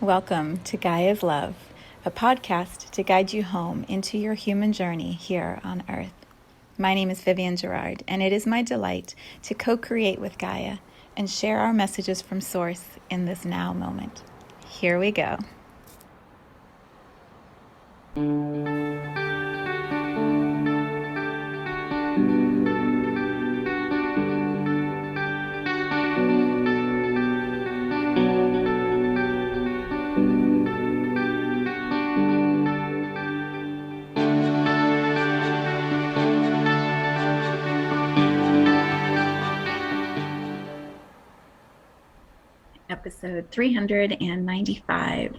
Welcome to Gaia's Love, a podcast to guide you home into your human journey here on Earth. My name is Vivienne Gerard, and it is my delight to co-create with Gaia and share our messages from Source in this now moment. Here we go. Episode 395.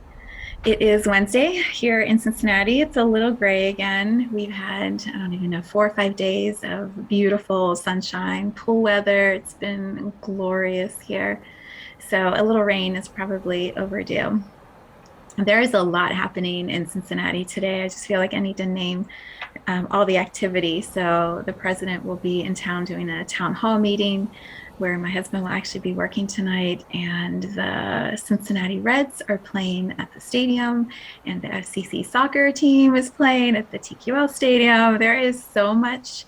It is Wednesday here in Cincinnati. It's a little gray again. We've had, I don't even know, 4 or 5 days of beautiful sunshine, cool weather. It's been glorious here. So a little rain is probably overdue. There is a lot happening in Cincinnati today. I just feel like I need to name all the activity. So the president will be in town doing a town hall meeting where my husband will actually be working tonight, and the Cincinnati Reds are playing at the stadium, and the FCC soccer team is playing at the TQL stadium. There is so much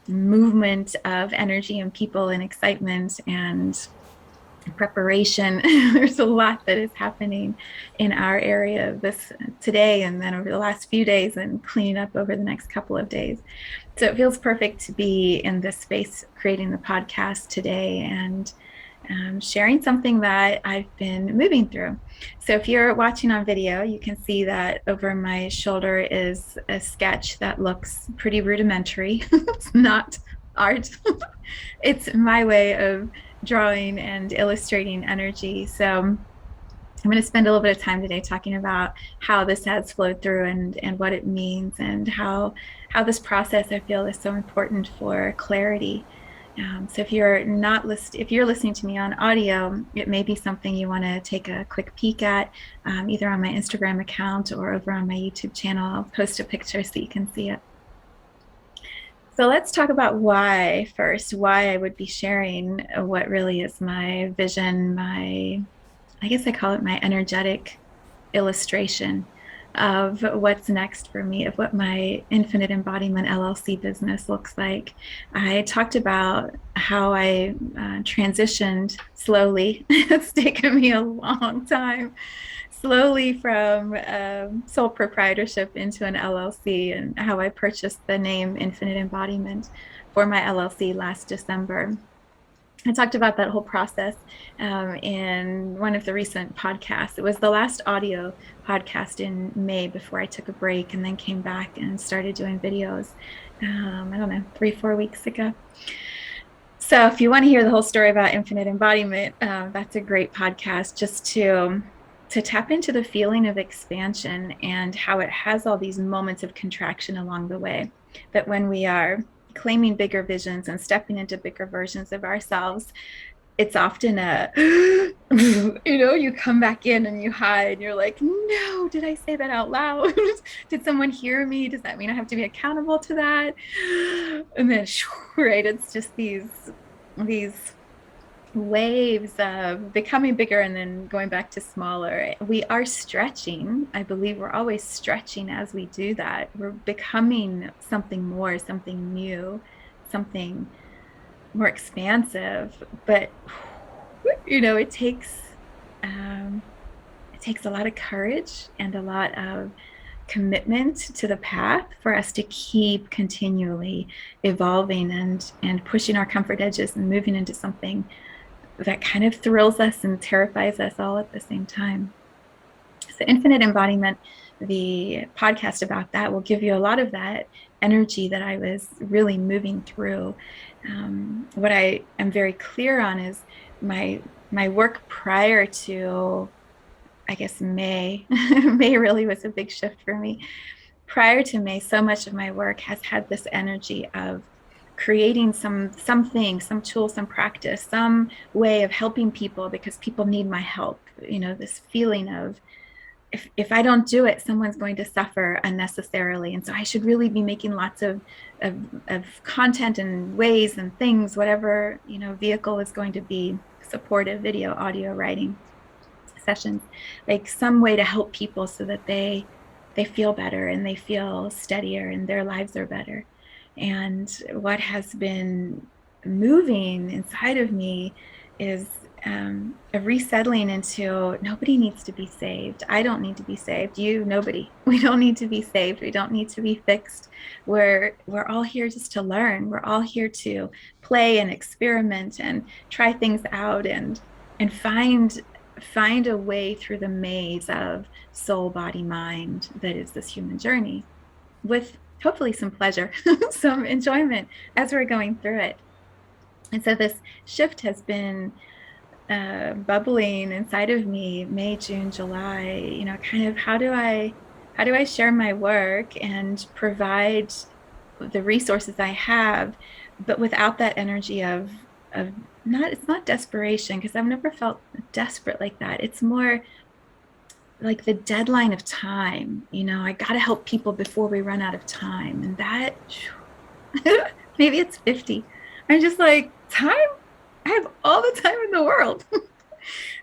movement of energy and people and excitement and preparation. There's a lot that is happening in our area this today and then over the last few days and cleaning up over the next couple of days. So it feels perfect to be in this space creating the podcast today and sharing something that I've been moving through. So if you're watching on video, you can see that over my shoulder is a sketch that looks pretty rudimentary. It's not art. It's my way of drawing and illustrating energy. So I'm going to spend a little bit of time today talking about how this has flowed through and what it means, and how this process I feel is so important for clarity. So if you're listening to me on audio, it may be something you want to take a quick peek at, either on my Instagram account or over on my YouTube channel. I'll post a picture so you can see it. So let's talk about why I would be sharing what really is my vision, I guess I call it my energetic illustration of what's next for me, of what my Infinite Embodiment LLC business looks like. I talked about how I transitioned slowly. It's taken me a long time. Slowly from sole proprietorship into an LLC, and how I purchased the name Infinite Embodiment for my LLC last December. I talked about that whole process in one of the recent podcasts. It was the last audio podcast in May before I took a break and then came back and started doing videos, I don't know, 3-4 weeks ago. So if you want to hear the whole story about Infinite Embodiment, that's a great podcast just to tap into the feeling of expansion and how it has all these moments of contraction along the way. That when we are claiming bigger visions and stepping into bigger versions of ourselves, it's often you come back in and you hide. You're like, no, did I say that out loud? Did someone hear me? Does that mean I have to be accountable to that? And then, right, it's just these waves of becoming bigger and then going back to smaller. We are stretching. I believe we're always stretching as we do that. We're becoming something more, something new, something more expansive. But it takes a lot of courage and a lot of commitment to the path for us to keep continually evolving and pushing our comfort edges and moving into something that kind of thrills us and terrifies us all at the same time. So Infinite Embodiment, the podcast about that, will give you a lot of that energy that I was really moving through. What I am very clear on is my work prior to, I guess, May. May really was a big shift for me. Prior to May, so much of my work has had this energy of creating something, some tool, some practice, some way of helping people because people need my help. This feeling of if I don't do it, someone's going to suffer unnecessarily. And so I should really be making lots of content and ways and things, whatever, vehicle is going to be supportive, video, audio, writing. sessions, like some way to help people so that they feel better and they feel steadier and their lives are better. And what has been moving inside of me is a resettling into nobody needs to be saved. I don't need to be saved. Nobody. We don't need to be saved. We don't need to be fixed. We're all here just to learn. We're all here to play and experiment and try things out and find a way through the maze of soul, body, mind that is this human journey with hopefully some pleasure, some enjoyment as we're going through it. And so this shift has been bubbling inside of me May, June, July, kind of how do I share my work and provide the resources I have, but without that energy of not, it's not desperation, because I've never felt desperate like that. It's more like the deadline of time. I got to help people before we run out of time. And that, maybe it's 50. I'm just like, time? I have all the time in the world.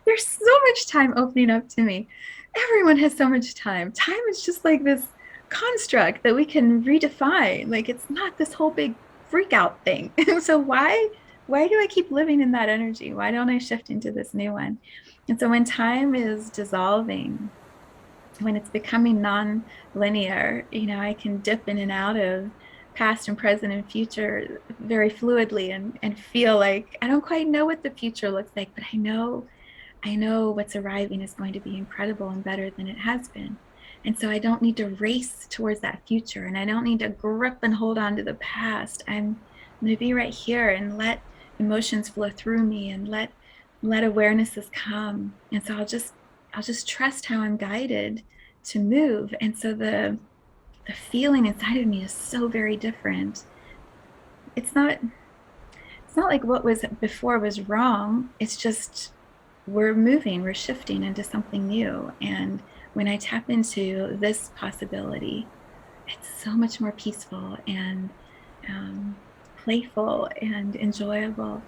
There's so much time opening up to me. Everyone has so much time. Time is just like this construct that we can redefine. Like it's not this whole big freak out thing. So why do I keep living in that energy? Why don't I shift into this new one? And so when time is dissolving, when it's becoming non-linear, I can dip in and out of past and present and future very fluidly and feel like I don't quite know what the future looks like, but I know what's arriving is going to be incredible and better than it has been. And so I don't need to race towards that future, and I don't need to grip and hold on to the past. I'm going to be right here and let emotions flow through me and let awarenesses come. And so I'll just trust how I'm guided to move. And so the feeling inside of me is so very different. It's not like what was before was wrong. It's just we're moving, we're shifting into something new. And when I tap into this possibility, it's so much more peaceful and playful and enjoyable.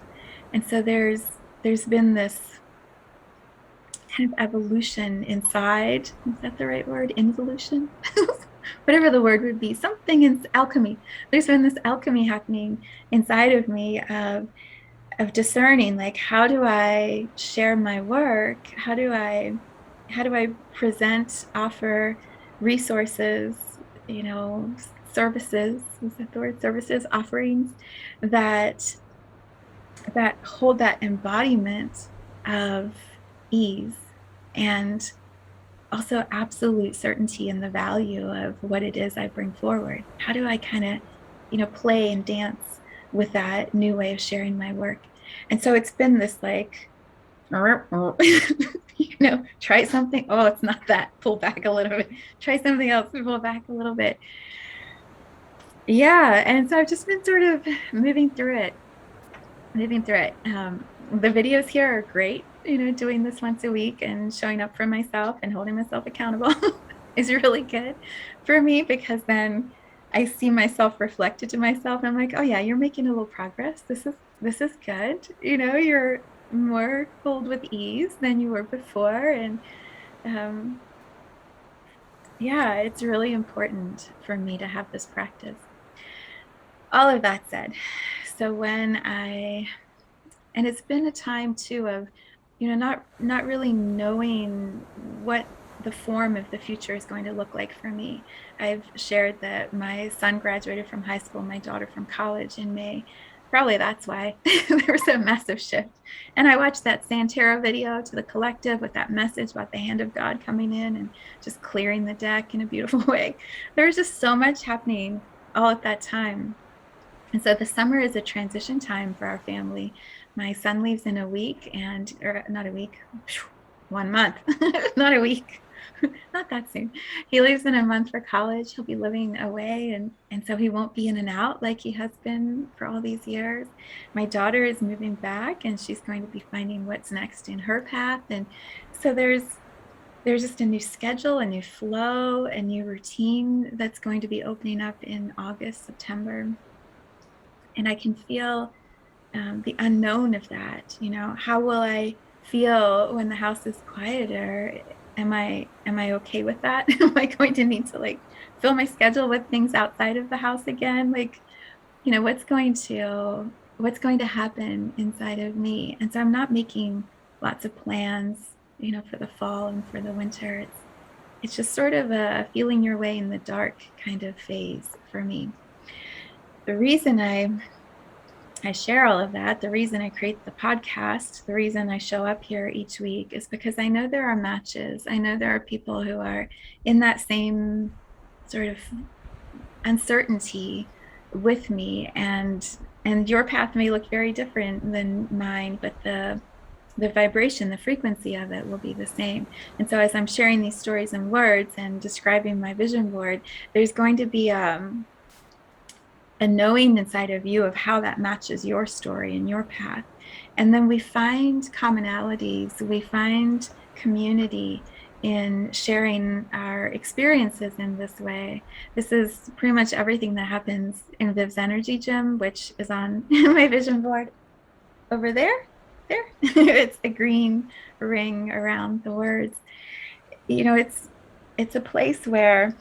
And so there's been this kind of evolution inside. Is that the right word? Involution? Whatever the word would be, something in alchemy. There's been this alchemy happening inside of me of discerning, like, how do I share my work? How do I present, offer resources, services, is that the word? Services, offerings that hold that embodiment of ease and also absolute certainty in the value of what it is I bring forward. How do I kind of, play and dance with that new way of sharing my work? And so it's been this like, try something. Oh, it's not that. Pull back a little bit. Try something else. Pull back a little bit. Yeah. And so I've just been sort of moving through it. The videos here are great. Doing this once a week and showing up for myself and holding myself accountable is really good for me, because then I see myself reflected to myself and I'm like, oh yeah, you're making a little progress. This is good. You're more hold with ease than you were before. And um, yeah, it's really important for me to have this practice. All of that said, so and it's been a time too of, not really knowing what the form of the future is going to look like for me. I've shared that my son graduated from high school, my daughter from college in May. Probably that's why there was a massive shift. And I watched that Santera video to the collective with that message about the hand of God coming in and just clearing the deck in a beautiful way. There was just so much happening all at that time. And so the summer is a transition time for our family. My son leaves in a week, or not a week, 1 month, not a week, not that soon. He leaves in a month for college. He'll be living away, and so he won't be in and out like he has been for all these years. My daughter is moving back, and she's going to be finding what's next in her path. And so there's just a new schedule, a new flow, a new routine that's going to be opening up in August, September. And I can feel the unknown of that. How will I feel when the house is quieter. Am I okay with that? Am I going to need to like fill my schedule with things outside of the house again? Like, what's going to happen inside of me? And so I'm not making lots of plans, for the fall and for the winter. It's just sort of a feeling your way in the dark kind of phase for me. The reason I share all of that, the reason I create the podcast, the reason I show up here each week is because I know there are matches. I know there are people who are in that same sort of uncertainty with me, and your path may look very different than mine, but the vibration, the frequency of it will be the same. And so as I'm sharing these stories in words and describing my vision board, there's going to be a knowing inside of you of how that matches your story and your path. And then we find commonalities, we find community in sharing our experiences in this way. This is pretty much everything that happens in Viv's Energy Gym, which is on my vision board over there. There. It's the green ring around the words. It's a place where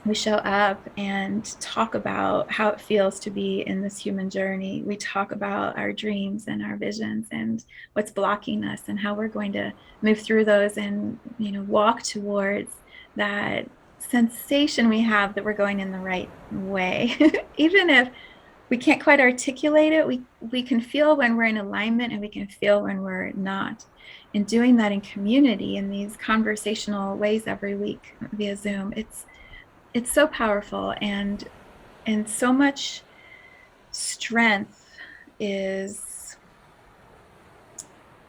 we show up and talk about how it feels to be in this human journey. We talk about our dreams and our visions and what's blocking us and how we're going to move through those and, walk towards that sensation we have that we're going in the right way. Even if we can't quite articulate it, we can feel when we're in alignment and we can feel when we're not. And doing that in community in these conversational ways every week via Zoom, it's so powerful, and so much strength is,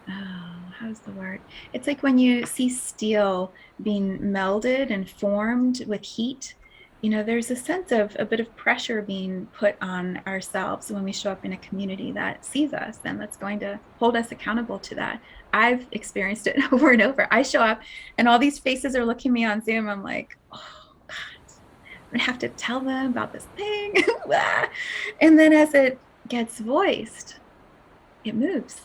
how's the word? It's like when you see steel being melded and formed with heat, there's a sense of a bit of pressure being put on ourselves when we show up in a community that sees us and that's going to hold us accountable to that. I've experienced it over and over. I show up and all these faces are looking at me on Zoom. I'm like, oh, I have to tell them about this thing. And then as it gets voiced, it moves.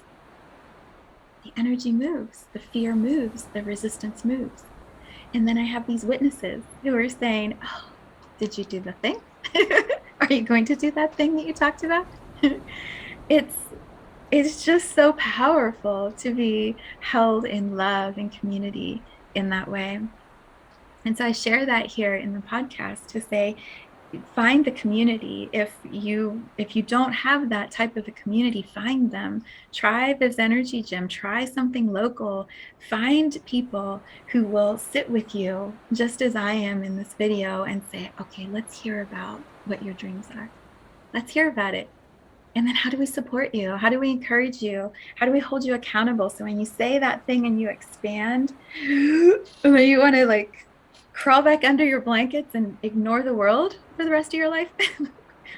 The energy moves, the fear moves, the resistance moves. And then I have these witnesses who are saying, oh, did you do the thing? Are you going to do that thing that you talked about? It's just so powerful to be held in love and community in that way. And so I share that here in the podcast to say, find the community. If you don't have that type of a community, find them. Try Viv's Energy Gym, try something local, find people who will sit with you just as I am in this video and say, okay, let's hear about what your dreams are. Let's hear about it. And then how do we support you? How do we encourage you? How do we hold you accountable? So when you say that thing and you expand, when you want to like crawl back under your blankets and ignore the world for the rest of your life,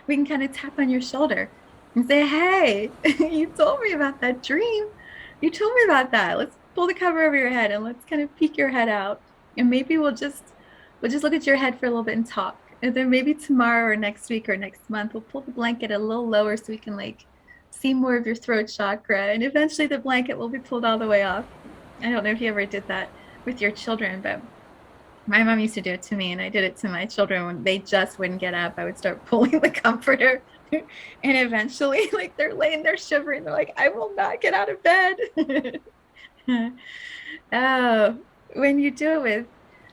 we can kind of tap on your shoulder and say, hey, you told me about that dream. You told me about that. Let's pull the cover over your head and let's kind of peek your head out. And maybe we'll just look at your head for a little bit and talk. And then maybe tomorrow or next week or next month, we'll pull the blanket a little lower so we can like see more of your throat chakra. And eventually the blanket will be pulled all the way off. I don't know if you ever did that with your children, but my mom used to do it to me, and I did it to my children when they just wouldn't get up. I would start pulling the comforter, and eventually, like they're laying there shivering. They're like, "I will not get out of bed." Oh, when you do it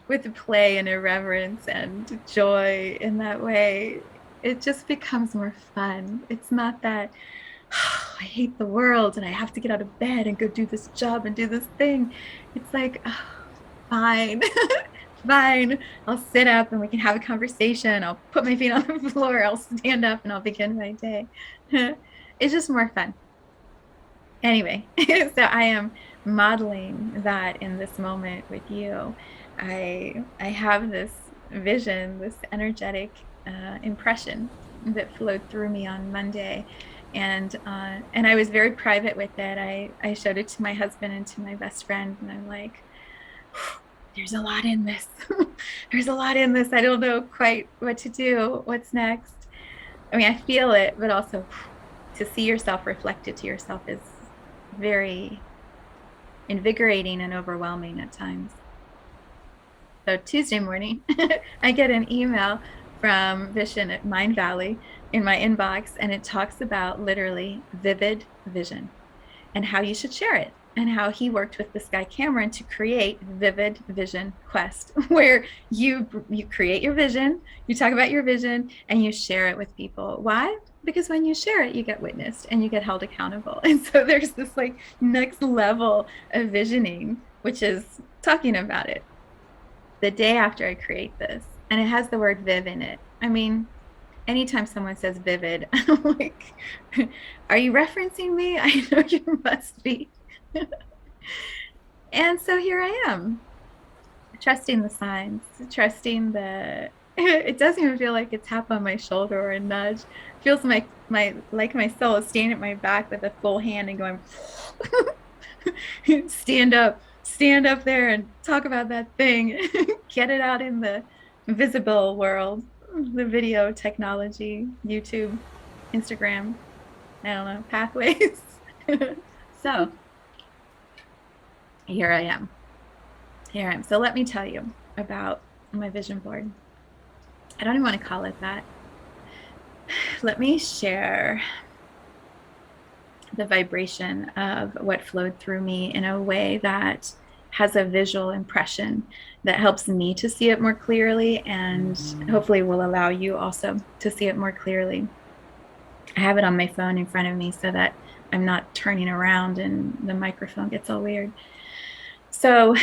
with play and irreverence and joy in that way, it just becomes more fun. It's not that, oh, I hate the world and I have to get out of bed and go do this job and do this thing. It's like, oh, fine. Fine, I'll sit up and we can have a conversation. I'll put my feet on the floor. I'll stand up and I'll begin my day. It's just more fun. Anyway, so I am modeling that in this moment with you. I have this vision, this energetic impression that flowed through me on Monday. And I was very private with it. I showed it to my husband and to my best friend, and I'm like, there's a lot in this. There's a lot in this. I don't know quite what to do. What's next? I mean, I feel it, but also to see yourself reflected to yourself is very invigorating and overwhelming at times. So Tuesday morning, I get an email from Vision at Mind Valley in my inbox, and it talks about literally vivid vision and how you should share it, and how he worked with this guy Cameron to create Vivid Vision Quest, where you create your vision, you talk about your vision, and you share it with people. Why? Because when you share it, you get witnessed and you get held accountable. And so there's this like next level of visioning, which is talking about it the day after I create this. And it has the word Viv in it. I mean, anytime someone says vivid, I'm like, are you referencing me? I know you must be. And so here I am, trusting the signs, trusting the it doesn't even feel like a tap on my shoulder or a nudge. It feels like my soul is standing at my back with a full hand and going stand up there and talk about that thing. Get it out in the visible world, the video technology, YouTube, Instagram, I don't know, pathways. So here I am. Here I am. So let me tell you about my vision board. I don't even want to call it that. Let me share the vibration of what flowed through me in a way that has a visual impression that helps me to see it more clearly, and hopefully will allow you also to see it more clearly. I have it on my phone in front of me so that I'm not turning around and the microphone gets all weird. So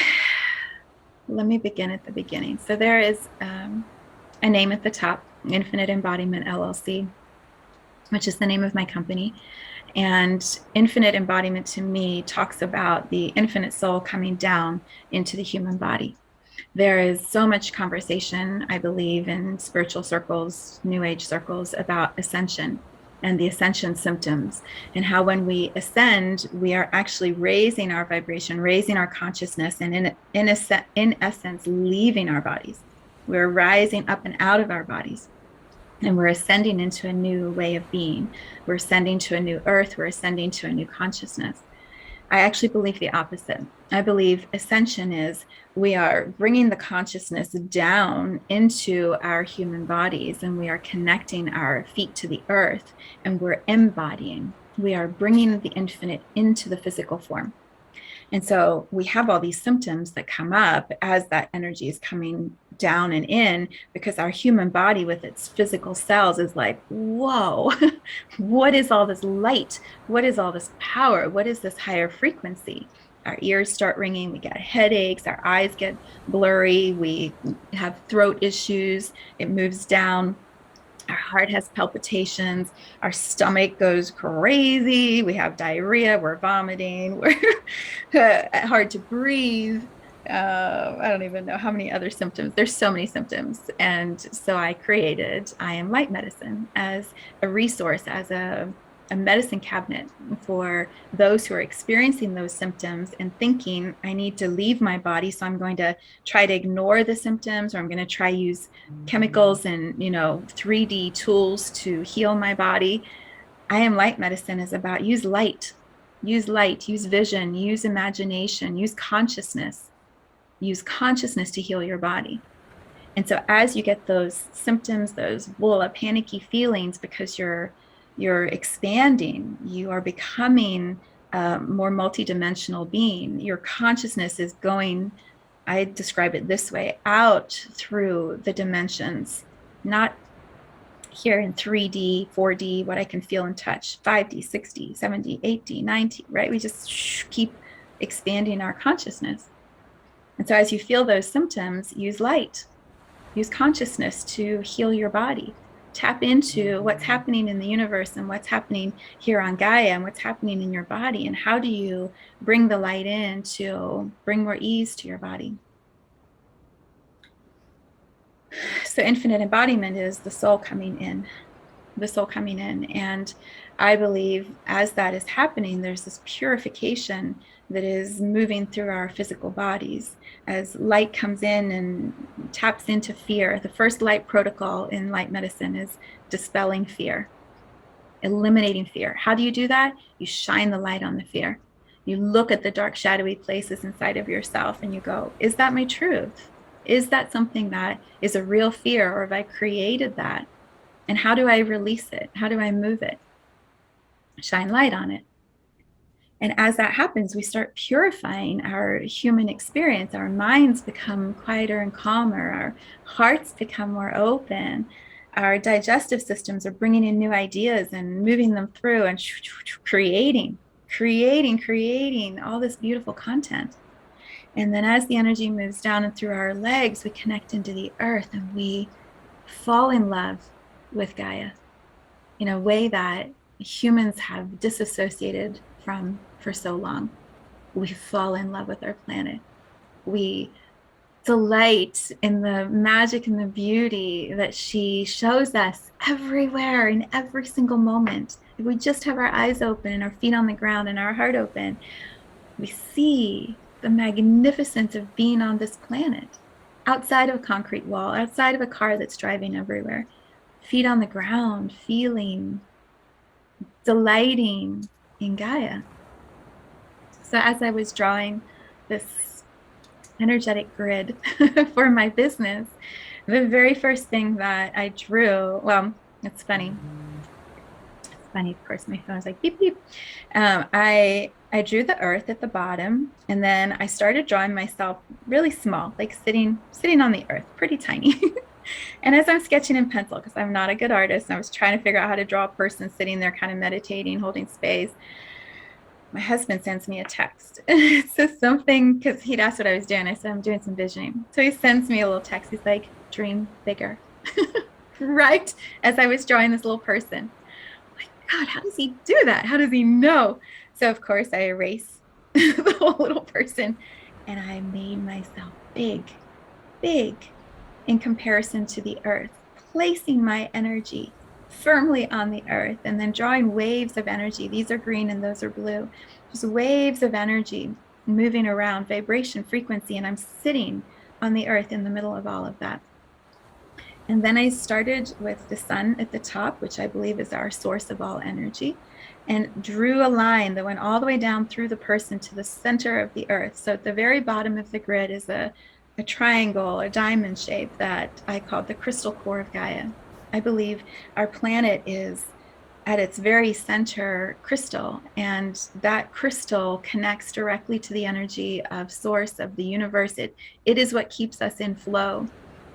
let me begin at the beginning. So there is a name at the top, Infinite Embodiment LLC, which is the name of my company. And infinite embodiment to me talks about the infinite soul coming down into the human body. There is so much conversation, I believe, in spiritual circles, new age circles, about ascension and the ascension symptoms, and how when we ascend, we are actually raising our vibration, raising our consciousness, and in essence, leaving our bodies. We're rising up and out of our bodies. And we're ascending into a new way of being. We're ascending to a new earth. We're ascending to a new consciousness. I actually believe the opposite. I believe ascension is we are bringing the consciousness down into our human bodies, and we are connecting our feet to the earth, and we're embodying. We are bringing the infinite into the physical form. And so we have all these symptoms that come up as that energy is coming down and in, because our human body with its physical cells is like, whoa, what is all this light? What is all this power? What is this higher frequency? Our ears start ringing, we get headaches, our eyes get blurry, we have throat issues, it moves down. Our heart has palpitations, our stomach goes crazy, we have diarrhea, we're vomiting, we're hard to breathe. I don't even know how many other symptoms. There's so many symptoms. And so I created I Am Light Medicine as a resource, as a medicine cabinet for those who are experiencing those symptoms and thinking, I need to leave my body, so I'm going to try to ignore the symptoms, or I'm going to try use chemicals and 3D tools to heal my body. I Am Light Medicine is about use light, use vision, use imagination, use consciousness to heal your body. And so as you get those symptoms, those panicky feelings, because you're expanding, you are becoming a more multidimensional being. Your consciousness is going, I describe it this way, out through the dimensions, not here in 3D, 4D, what I can feel and touch, 5D, 6D, 7D, 8D, 9D, right? We just keep expanding our consciousness. And so as you feel those symptoms, use light, use consciousness to heal your body. Tap into what's happening in the universe and what's happening here on Gaia and what's happening in your body, and how do you bring the light in to bring more ease to your body. So infinite embodiment is the soul coming in, and I believe as that is happening, there's this purification that is moving through our physical bodies as light comes in and taps into fear. The first light protocol in light medicine is dispelling fear, eliminating fear. How do you do that? You shine the light on the fear. You look at the dark, shadowy places inside of yourself and you go, is that my truth? Is that something that is a real fear, or have I created that? And how do I release it? How do I move it? Shine light on it. And as that happens, we start purifying our human experience. Our minds become quieter and calmer. Our hearts become more open. Our digestive systems are bringing in new ideas and moving them through and creating all this beautiful content. And then as the energy moves down and through our legs, we connect into the earth and we fall in love with Gaia in a way that humans have disassociated from for so long. We fall in love with our planet. We delight in the magic and the beauty that she shows us everywhere in every single moment. If we just have our eyes open and our feet on the ground and our heart open, we see the magnificence of being on this planet, outside of a concrete wall, outside of a car that's driving everywhere, feet on the ground, feeling, delighting in Gaia. So as I was drawing this energetic grid for my business, the very first thing that I drew, well, it's funny. It's funny, of course, my phone is like beep, beep. I drew the earth at the bottom, and then I started drawing myself really small, like sitting on the earth, pretty tiny. And as I'm sketching in pencil, because I'm not a good artist, I was trying to figure out how to draw a person sitting there kind of meditating, holding space. My husband sends me a text. It says something, because he'd asked what I was doing. I said, I'm doing some visioning. So he sends me a little text. He's like, dream bigger. Right as I was drawing this little person. I'm like, God, how does he do that? How does he know? So of course I erase the whole little person and I made myself big in comparison to the earth, placing my energy firmly on the earth and then drawing waves of energy. These are green and those are blue. Just waves of energy moving around, vibration, frequency, and I'm sitting on the earth in the middle of all of that. And then I started with the sun at the top, which I believe is our source of all energy, and drew a line that went all the way down through the person to the center of the earth. So at the very bottom of the grid is a triangle, a diamond shape that I called the crystal core of Gaia. I believe our planet is at its very center crystal, and that crystal connects directly to the energy of source of the universe. It is what keeps us in flow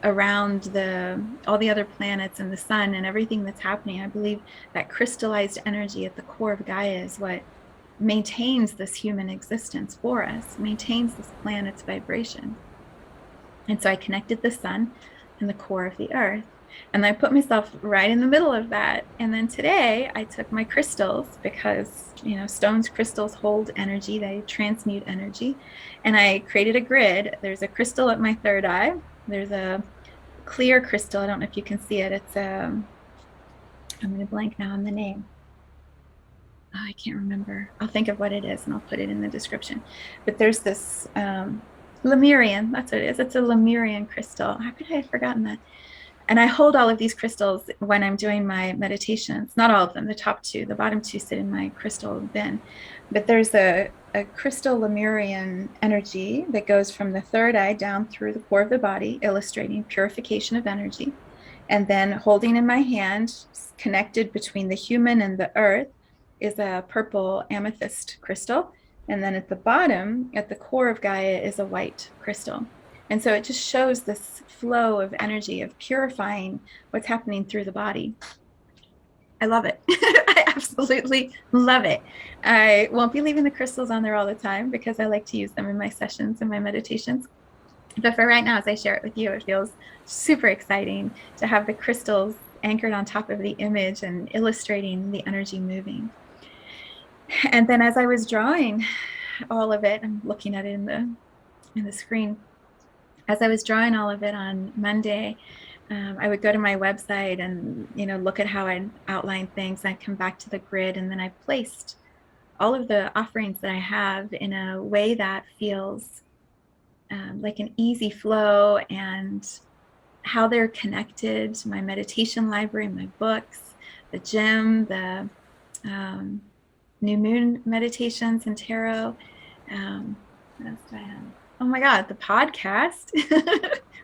around all the other planets and the sun and everything that's happening. I believe that crystallized energy at the core of Gaia is what maintains this human existence for us, maintains this planet's vibration. And so I connected the sun and the core of the earth. And I put myself right in the middle of that. And then today I took my crystals, because, stones, crystals hold energy, they transmute energy. And I created a grid. There's a crystal at my third eye. There's a clear crystal. I don't know if you can see it. It's I'm going to blank now on the name. Oh, I can't remember. I'll think of what it is and I'll put it in the description. But there's this Lemurian. That's what it is. It's a Lemurian crystal. How could I have forgotten that? And I hold all of these crystals when I'm doing my meditations. Not all of them, the top two. The bottom two sit in my crystal bin. But there's a crystal Lemurian energy that goes from the third eye down through the core of the body, illustrating purification of energy. And then holding in my hand, connected between the human and the earth, is a purple amethyst crystal. And then at the bottom, at the core of Gaia, is a white crystal. And so it just shows this flow of energy, of purifying what's happening through the body. I love it. I absolutely love it. I won't be leaving the crystals on there all the time because I like to use them in my sessions and my meditations. But for right now, as I share it with you, it feels super exciting to have the crystals anchored on top of the image and illustrating the energy moving. And then as I was drawing all of it, I'm looking at it in the screen. As I was drawing all of it on Monday, I would go to my website and look at how I outlined things. I'd come back to the grid, and then I placed all of the offerings that I have in a way that feels like an easy flow, and how they're connected to my meditation library, my books, the gym, new moon meditations and tarot. What else do I have? Oh my God, the podcast,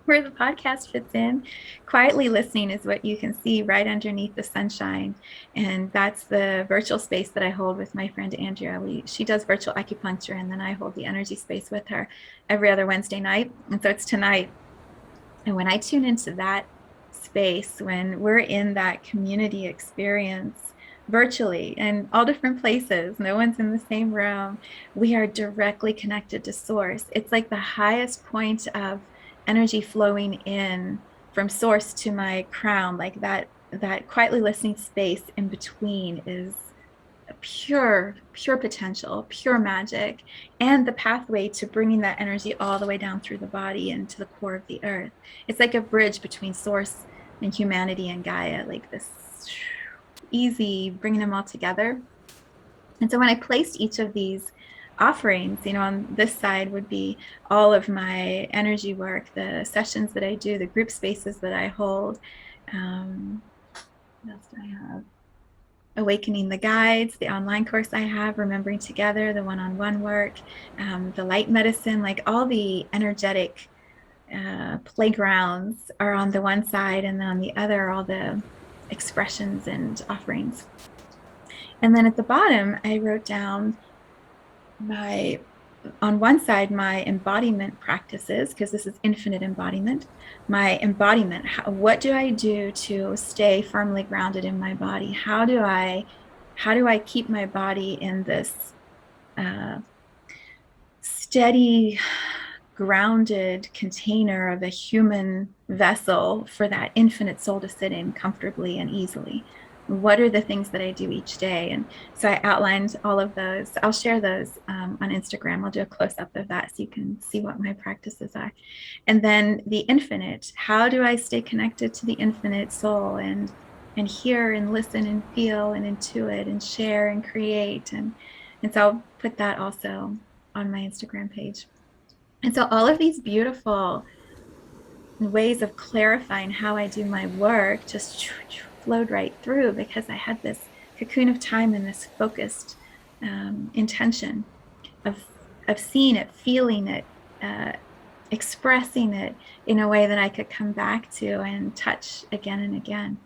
where the podcast fits in. Quietly listening is what you can see right underneath the sunshine. And that's the virtual space that I hold with my friend Andrea. She does virtual acupuncture, and then I hold the energy space with her every other Wednesday night. And so it's tonight. And when I tune into that space, when we're in that community experience virtually in all different places, no one's in the same room, we are directly connected to source. It's like the highest point of energy flowing in from source to my crown, like that quietly listening space in between is pure potential, pure magic, and the pathway to bringing that energy all the way down through the body and to the core of the earth. It's like a bridge between source and humanity and Gaia, like this easy bringing them all together. And so when I placed each of these offerings, on this side would be all of my energy work, the sessions that I do, the group spaces that I hold. What else do I have? Awakening the Guides, the online course I have, Remembering Together, the one-on-one work, the light medicine, like all the energetic playgrounds are on the one side, and then on the other, all the expressions and offerings. And then at the bottom, I wrote down on one side, my embodiment practices, because this is infinite embodiment. My embodiment, what do I do to stay firmly grounded in my body? How do I keep my body in this steady, grounded container of a human vessel for that infinite soul to sit in comfortably and easily? What are the things that I do each day? And so I outlined all of those. I'll share those on Instagram. I'll do a close-up of that so you can see what my practices are. And then the infinite, how do I stay connected to the infinite soul and hear and listen and feel and intuit and share and create? And so I'll put that also on my Instagram page. And so all of these beautiful ways of clarifying how I do my work just flowed right through, because I had this cocoon of time and this focused intention of seeing it, feeling it, expressing it in a way that I could come back to and touch again and again.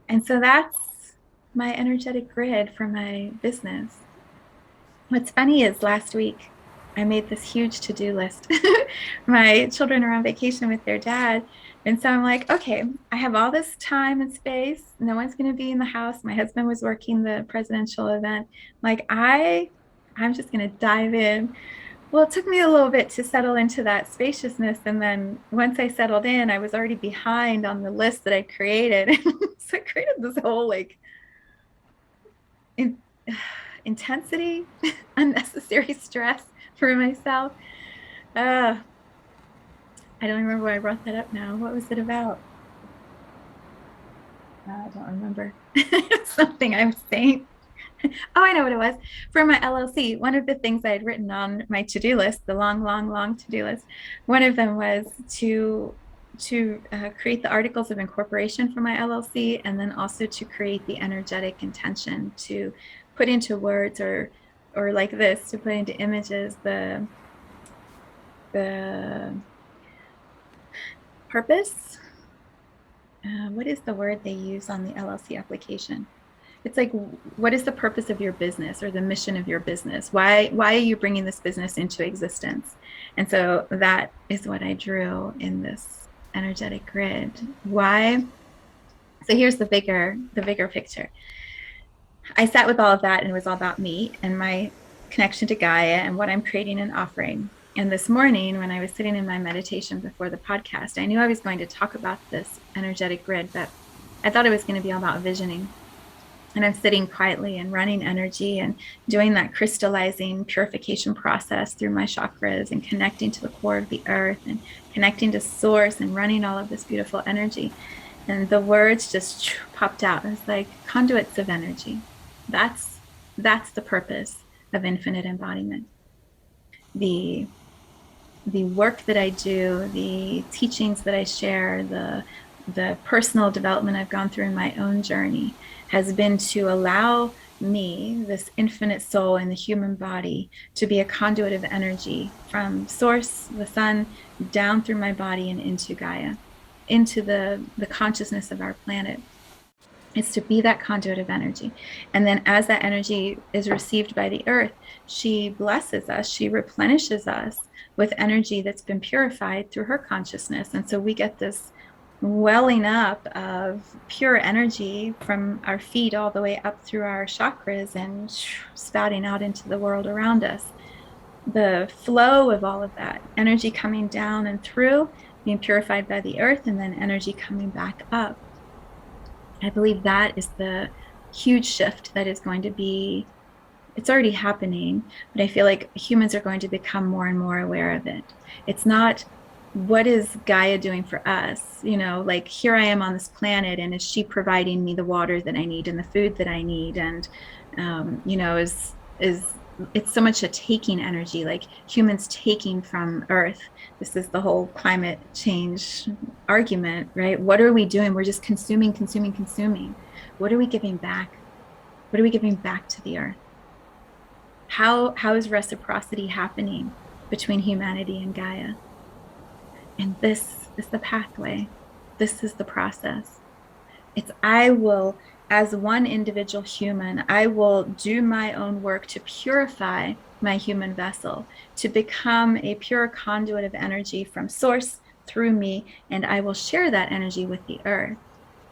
And so that's my energetic grid for my business. What's funny is last week I made this huge to-do list. My children are on vacation with their dad. And so I'm like, okay, I have all this time and space. No one's going to be in the house. My husband was working the presidential event. Like I'm just going to dive in. Well, it took me a little bit to settle into that spaciousness. And then once I settled in, I was already behind on the list that I created. So I created this whole like intensity, unnecessary stress for myself. I don't remember why I brought that up now. What was it about? I don't remember. Something I was saying. Oh, I know what it was. For my LLC, one of the things I had written on my to-do list, the long to-do list, one of them was to create the articles of incorporation for my LLC, and then also to create the energetic intention to put into words or like this, to put into images the purpose. What is the word they use on the LLC application? It's like, what is the purpose of your business or the mission of your business? Why are you bringing this business into existence? And so that is what I drew in this energetic grid. Why? So here's the bigger picture. I sat with all of that, and it was all about me and my connection to Gaia and what I'm creating and offering. And this morning, when I was sitting in my meditation before the podcast, I knew I was going to talk about this energetic grid, but I thought it was going to be all about visioning. And I'm sitting quietly and running energy and doing that crystallizing purification process through my chakras and connecting to the core of the earth and connecting to source and running all of this beautiful energy. And the words just popped out. It was like conduits of energy. That's the purpose of infinite embodiment. The work that I do, the teachings that I share, the personal development I've gone through in my own journey has been to allow me, this infinite soul in the human body, to be a conduit of energy from source, the sun, down through my body and into Gaia, into the consciousness of our planet. It's to be that conduit of energy. And then as that energy is received by the earth, she blesses us, she replenishes us with energy that's been purified through her consciousness. And so we get this welling up of pure energy from our feet all the way up through our chakras and spouting out into the world around us. The flow of all of that energy coming down and through, being purified by the earth, and then energy coming back up. I believe that is the huge shift that is going to be, it's already happening, but I feel like humans are going to become more and more aware of it. It's not, what is Gaia doing for us? You know, like, here I am on this planet, and is she providing me the water that I need and the food that I need? And, you know, is it's so much a taking energy, like humans taking from Earth. This is the whole climate change argument, right? What are we doing? We're just consuming, consuming, consuming. What are we giving back? What are we giving back to the Earth? How is reciprocity happening between humanity and Gaia? And this is the pathway. This is the process. It's, I will, as one individual human, I will do my own work to purify my human vessel, to become a pure conduit of energy from source through me, and I will share that energy with the earth.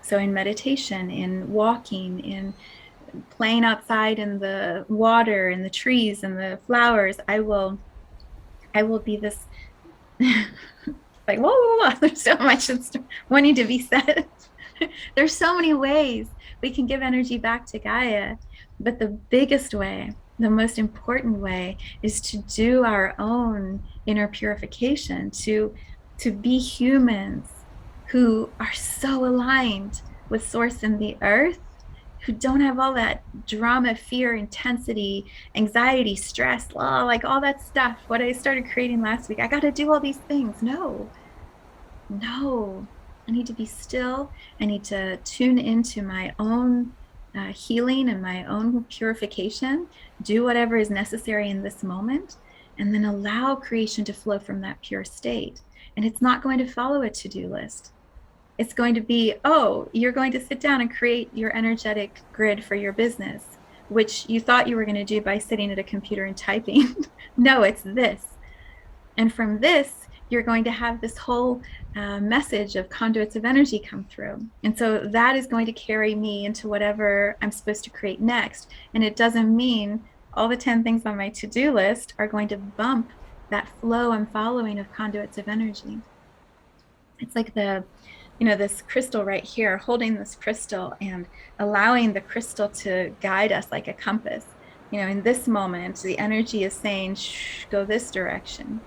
So in meditation, in walking, in playing outside in the water and the trees and the flowers, I will be this like, whoa, whoa, whoa, there's so much that's wanting to be said. There's so many ways we can give energy back to Gaia, but the biggest way, the most important way, is to do our own inner purification, to be humans who are so aligned with source and the earth, who don't have all that drama, fear, intensity, anxiety, stress, like all that stuff. What I started creating last week, I got to do all these things. No, I need to be still. I need to tune into my own healing and my own purification, do whatever is necessary in this moment, and then allow creation to flow from that pure state. And it's not going to follow a to-do list. It's going to be, oh, you're going to sit down and create your energetic grid for your business, which you thought you were going to do by sitting at a computer and typing. No, it's this. And from this, you're going to have this whole message of conduits of energy come through. And so that is going to carry me into whatever I'm supposed to create next. And it doesn't mean all the 10 things on my to-do list are going to bump that flow I'm following of conduits of energy. It's like this crystal right here, holding this crystal and allowing the crystal to guide us like a compass. In this moment, the energy is saying, shh, go this direction,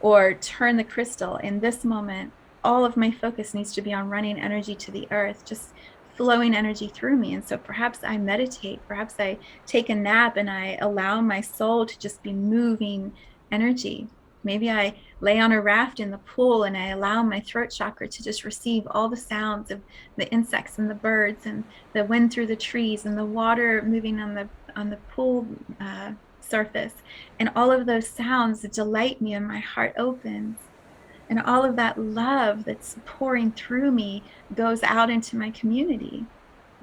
or turn the crystal. In this moment, all of my focus needs to be on running energy to the earth, just flowing energy through me. And so perhaps I meditate, perhaps I take a nap and I allow my soul to just be moving energy. Maybe I lay on a raft in the pool and I allow my throat chakra to just receive all the sounds of the insects and the birds and the wind through the trees and the water moving on the pool surface. And all of those sounds delight me and my heart opens. And all of that love that's pouring through me goes out into my community,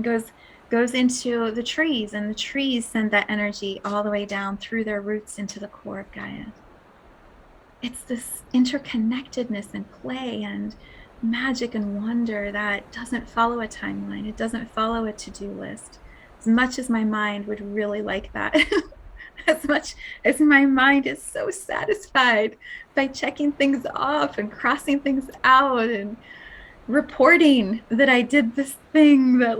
goes into the trees, and the trees send that energy all the way down through their roots into the core of Gaia. It's this interconnectedness and play and magic and wonder that doesn't follow a timeline. It doesn't follow a to-do list. As much as my mind would really like that, as much as my mind is so satisfied by checking things off and crossing things out and reporting that I did this thing that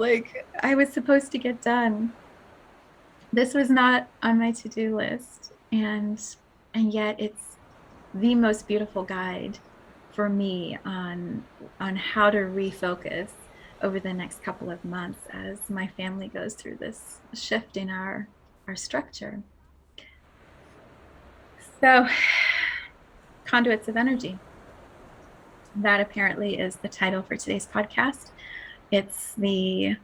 I was supposed to get done. This was not on my to-do list. And yet it's the most beautiful guide for me on how to refocus over the next couple of months as my family goes through this shift in our structure. So, conduits of energy. That apparently is the title for today's podcast. It's the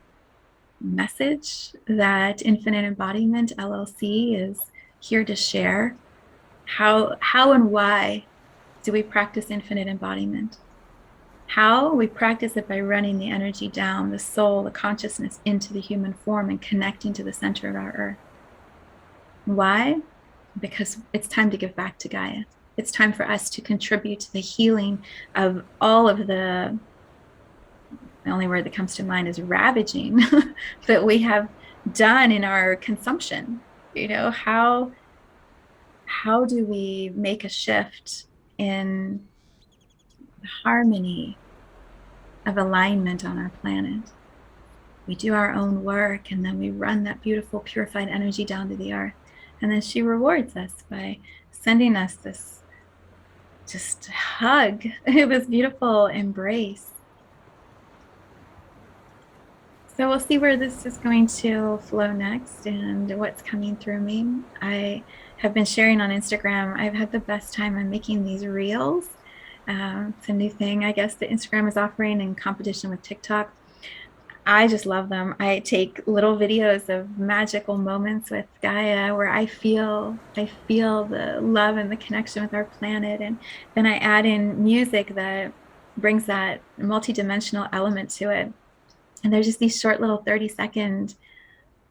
message that Infinite Embodiment LLC is here to share. How and why do we practice infinite embodiment? How? We practice it by running the energy down, the soul, the consciousness into the human form and connecting to the center of our earth. Why? Because it's time to give back to Gaia. It's time for us to contribute to the healing of all of the only word that comes to mind is ravaging that we have done in our consumption. You know, how do we make a shift in harmony of alignment on our planet? We do our own work and then we run that beautiful purified energy down to the earth, and then she rewards us by sending us this just hug. It was beautiful embrace. So we'll see where this is going to flow next and what's coming through me. I have been sharing on Instagram. I've had the best time. I'm making these reels. It's a new thing, I guess, that Instagram is offering in competition with TikTok. I just love them. I take little videos of magical moments with Gaia where I feel the love and the connection with our planet, and then I add in music that brings that multidimensional element to it. And there's just these short little 30-second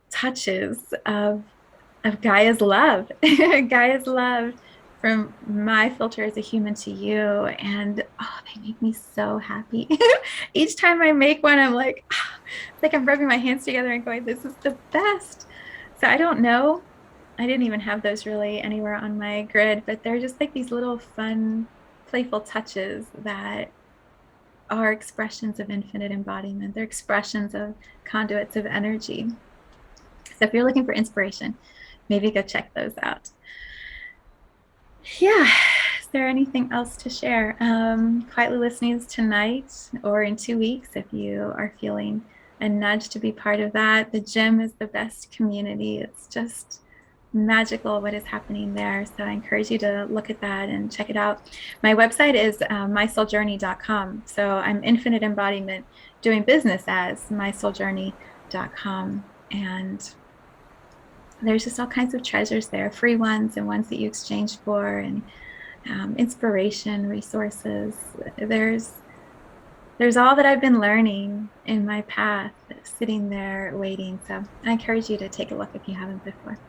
touches of Gaia's love, Gaia's love from my filter as a human to you. And oh, they make me so happy. Each time I make one, I'm like, oh, it's like I'm rubbing my hands together and going, this is the best. So I don't know. I didn't even have those really anywhere on my grid, but they're just like these little fun, playful touches that are expressions of infinite embodiment. They're expressions of conduits of energy. So if you're looking for inspiration, maybe go check those out. Yeah. Is there anything else to share? Quietly listening is tonight or in 2 weeks if you are feeling a nudge to be part of that. The gym is the best community. It's just magical what is happening there. So I encourage you to look at that and check it out. My website is mysouljourney.com. So I'm infinite embodiment doing business as mysouljourney.com. And there's just all kinds of treasures there, free ones and ones that you exchange for, and inspiration, resources. There's all that I've been learning in my path sitting there waiting. So I encourage you to take a look if you haven't before.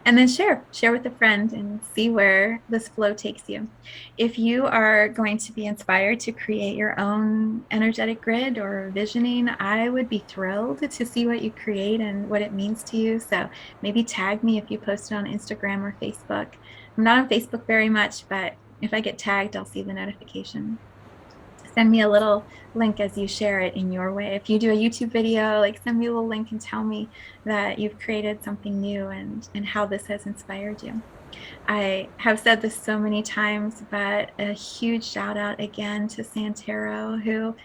And then share with a friend and see where this flow takes you. If you are going to be inspired to create your own energetic grid or visioning, I would be thrilled to see what you create and what it means to you. So maybe tag me if you post it on Instagram or Facebook. I'm not on Facebook very much, but if I get tagged, I'll see the notification. Send me a little link as you share it in your way. If you do a YouTube video, like send me a little link and tell me that you've created something new and how this has inspired you. I have said this so many times, but a huge shout out again to Santero, who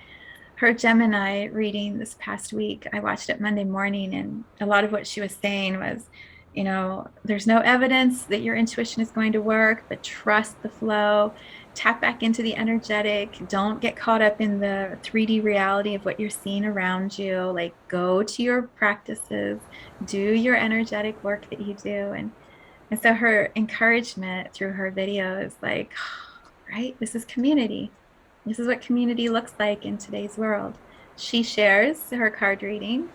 her Gemini reading this past week, I watched it Monday morning, and a lot of what she was saying was, you know, there's no evidence that your intuition is going to work, but trust the flow. Tap back into the energetic. Don't get caught up in the 3D reality of what you're seeing around you. Like, go to your practices, do your energetic work that you do. And so her encouragement through her video is like, right, this is community. This is what community looks like in today's world. She shares her card reading,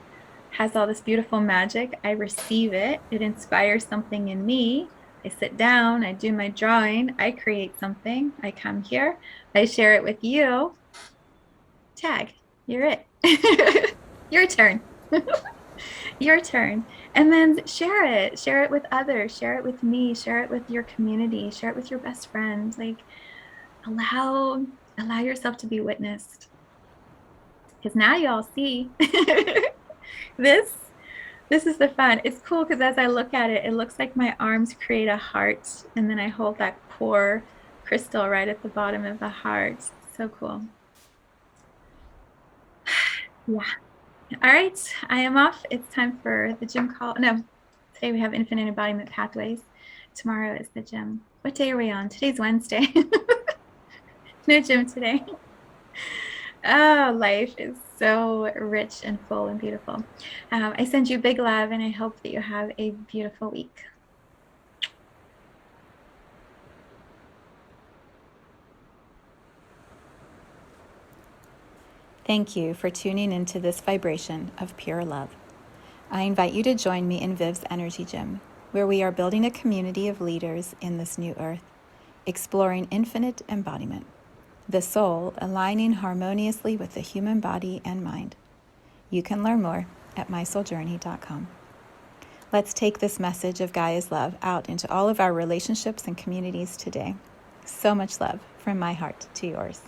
has all this beautiful magic. I receive it. It inspires something in me. I sit down, I do my drawing, I create something, I come here, I share it with you. Tag, you're it. Your turn. Your turn. And then share it with others, share it with me, share it with your community, share it with your best friend. Like, allow yourself to be witnessed. Because now y'all see this is the fun. It's cool because as I look at it, it looks like my arms create a heart, and then I hold that core crystal right at the bottom of the heart. So cool. Yeah. All right, I am off. It's time for the gym call. No, today we have Infinite Embodiment Pathways. Tomorrow is the gym. What day are we on? Today's Wednesday. No gym today. Oh, life is so rich and full and beautiful. I send you big love and I hope that you have a beautiful week. Thank you for tuning into this vibration of pure love. I invite you to join me in Viv's Energy Gym, where we are building a community of leaders in this new earth, exploring infinite embodiment, the soul aligning harmoniously with the human body and mind. You can learn more at mysouljourney.com. Let's take this message of Gaia's love out into all of our relationships and communities today. So much love from my heart to yours.